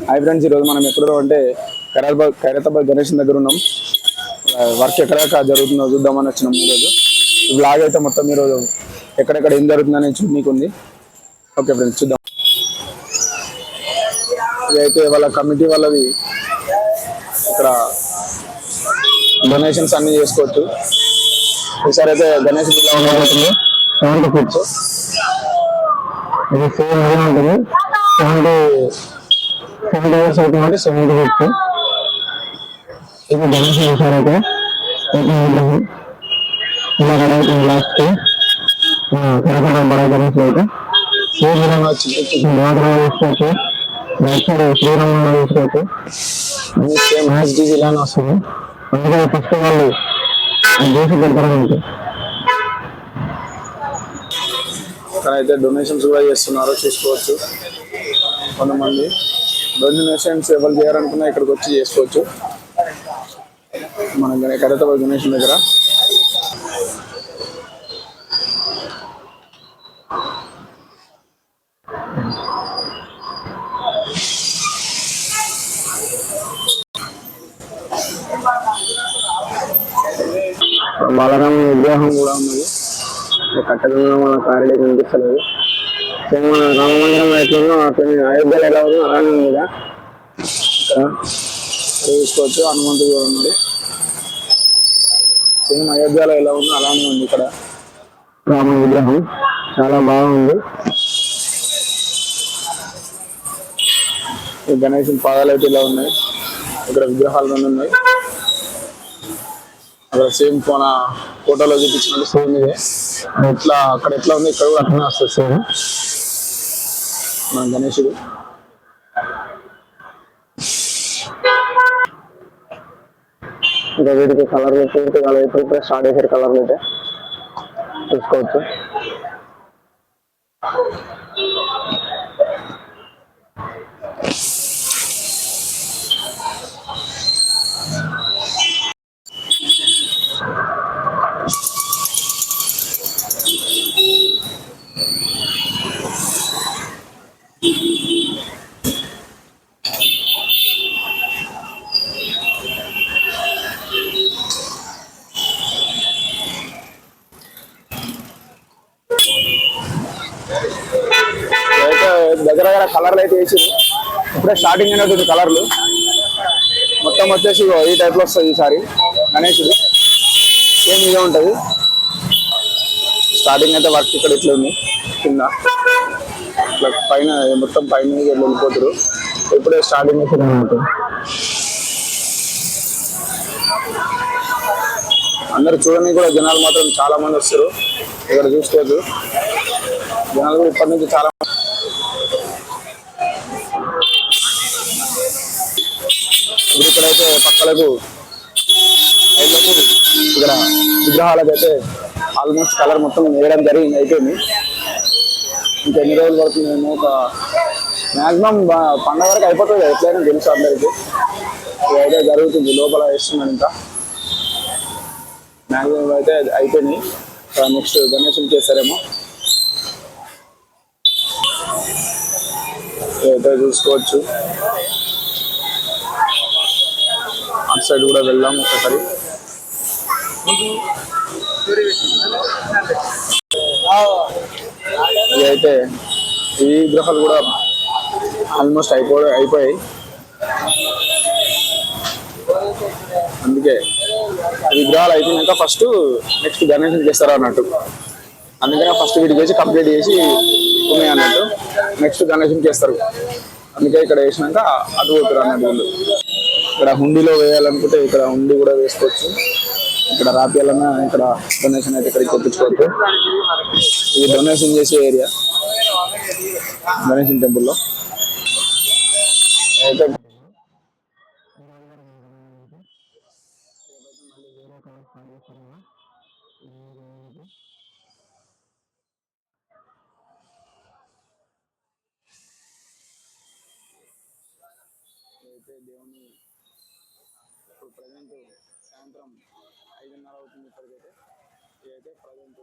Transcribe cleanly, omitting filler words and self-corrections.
Hi friends, ఈరోజు మనం ఎక్కడో అంటే ఖైరతాబాద్ గణేష్ దగ్గర ఉన్నాం. వర్క్ ఎక్కడెక్కడ జరుగుతుందో చూద్దామని వచ్చినాం. ఈరోజు ఈ బ్లాగ్ అయితే మొత్తం ఈరోజు ఎక్కడెక్కడ ఏం జరుగుతుందని చూడనీకు ఉంది. ఓకే ఫ్రెండ్స్, చూద్దాం. ఇదైతే వాళ్ళ కమిటీ వాళ్ళది. ఇక్కడ డొనేషన్స్ అన్ని చేసుకోవచ్చు. ఈసారి అయితే గణేష్ ఉండబోతుంది 70 ఫీట్స్. ఇది సేమ్ అదే ఉంటుంది. 70 ఇయర్స్ అవుతుంది. 70 ఫీట్స్. ఇది గణేష్ ఈసారి అయితే ఇలా లాస్ట్ బడా గణేష్ అయితే సేమ్ విధంగా బాగా తీసుకోవచ్చు. రైట్ సైడ్ శ్రీరాములు తీసుకోవచ్చు. అన్ని సేమ్ హ్యాష్ డీజీ ఇలానే వస్తుంది. అందుకని ఫస్ట్ వాళ్ళు చేసి పెడతారు. ఇక్కడైతే డొనేషన్స్ కూడా చేస్తున్నారు, చూసుకోవచ్చు. కొంతమంది డొనేషన్స్ ఎవరు చేయాలనుకున్నా ఇక్కడికి వచ్చి చేసుకోవచ్చు. మన ఖైరతాబాద్ డొనేషన్ దగ్గర బాలరామ విగ్రహం కూడా ఉన్నది. కట్టడంలో మన కారిడే కనిపిస్తలేదు. మన రామ మందిరం ఎట్లుందో అయోధ్యలో ఎలా ఉందో అలానే ఉంది. ఇక్కడ చూసుకోవచ్చు. హనుమంతుడు కూడా ఉన్నాడు. సేమ్ అయోధ్యలో ఎలా ఉందో అలానే ఉంది. ఇక్కడ రామ విగ్రహం చాలా బాగుంది. ఈ గణేశుని పాదాలు అయితే ఇలా ఉన్నాయి. ఇక్కడ విగ్రహాలు ఉన్నాయి. అక్కడ సేమ్ ఫోటోలో చూపించినట్టు సేమ్ ఇదే. ఎట్లా అక్కడ ఎట్లా ఉంది ఇక్కడ కూడా అట్లనే వస్తుంది సేమ్ మన గణేశుడు. ఇంకా వీటికి కలర్లు పూర్తి కలర్ ఇప్పుడు స్టార్ట్ చేశారు. కలర్లు అయితే చూసుకోవచ్చు. దగ్గర దగ్గర కలర్లు అయితే వేసి ఇప్పుడే స్టార్టింగ్ అయినటువంటి కలర్లు మొత్తం వచ్చేసి ఈ టైప్లో వస్తుంది. ఈసారి గణేశుడు సేమ్ ఇదే ఉంటుంది. స్టార్టింగ్ అయితే వర్క్ ఇక్కడ ఇట్లా ఉంది. కింద ఇట్లా పైన మొత్తం పైన వెళ్ళిపోతారు. ఇప్పుడే స్టార్టింగ్ అయితే ఉంటుంది. అందరు చూడడానికి కూడా జనాలు మాత్రం చాలా మంది వస్తారు. ఇక్కడ చూసుకోవచ్చు. జనాలు కూడా ఇప్పటి నుంచి చాలా ఇప్పుడు ఇక్కడైతే పక్కలకు ఇక్కడ విగ్రహాలకు అయితే ఆల్మోస్ట్ కలర్ మొత్తం వేయడం జరిగింది. అయిపోయింది. ఇంకా ఎన్ని రోజులు పడుతుందేమో. ఒక మ్యాక్సిమం పండుగ వరకు అయిపోతుంది. ఎట్లయినా తెలుసు అందరికీ. ఇదైతే జరుగుతుంది. లోపల వేస్తున్నాను. ఇంకా మ్యాక్సిమం అయితే అయిపోయినాయి. నెక్స్ట్ గణేశుని చేస్తారేమో. అయితే చూసుకోవచ్చు. అటు సైడ్ కూడా వెళ్దాం ఒకసారి. ఇదైతే ఈ విగ్రహాలు కూడా ఆల్మోస్ట్ అయిపోయాయి. అందుకే విగ్రహాలు అయిపోయినాక ఫస్ట్ నెక్స్ట్ గణేశుని చేస్తారు అన్నట్టు. అందుకనే ఫస్ట్ వీటికి వేసి కంప్లీట్ చేసి ఉన్నాయి అన్నట్టు. నెక్స్ట్ గణేశుని చేస్తారు. అందుకే ఇక్కడ వేసినాక అటు పోతారు అన్నట్టు. ఇక్కడ హుండీలో వేయాలనుకుంటే ఇక్కడ హుండీ కూడా వేసుకోవచ్చు. ఇక్కడ రాపియాలన్నా ఇక్కడ డొనేషన్ అయితే ఇక్కడికి తెప్పించుకోవచ్చు. ఇది డొనేషన్ చేసే ఏరియా గణేశన్ టెంపుల్లో. అయితే దేవుని ఇప్పుడు ప్రజెంట్ సాయంత్రం 5:30 అవుతుంది. ఇప్పటికైతే ఇదైతే ప్రజెంట్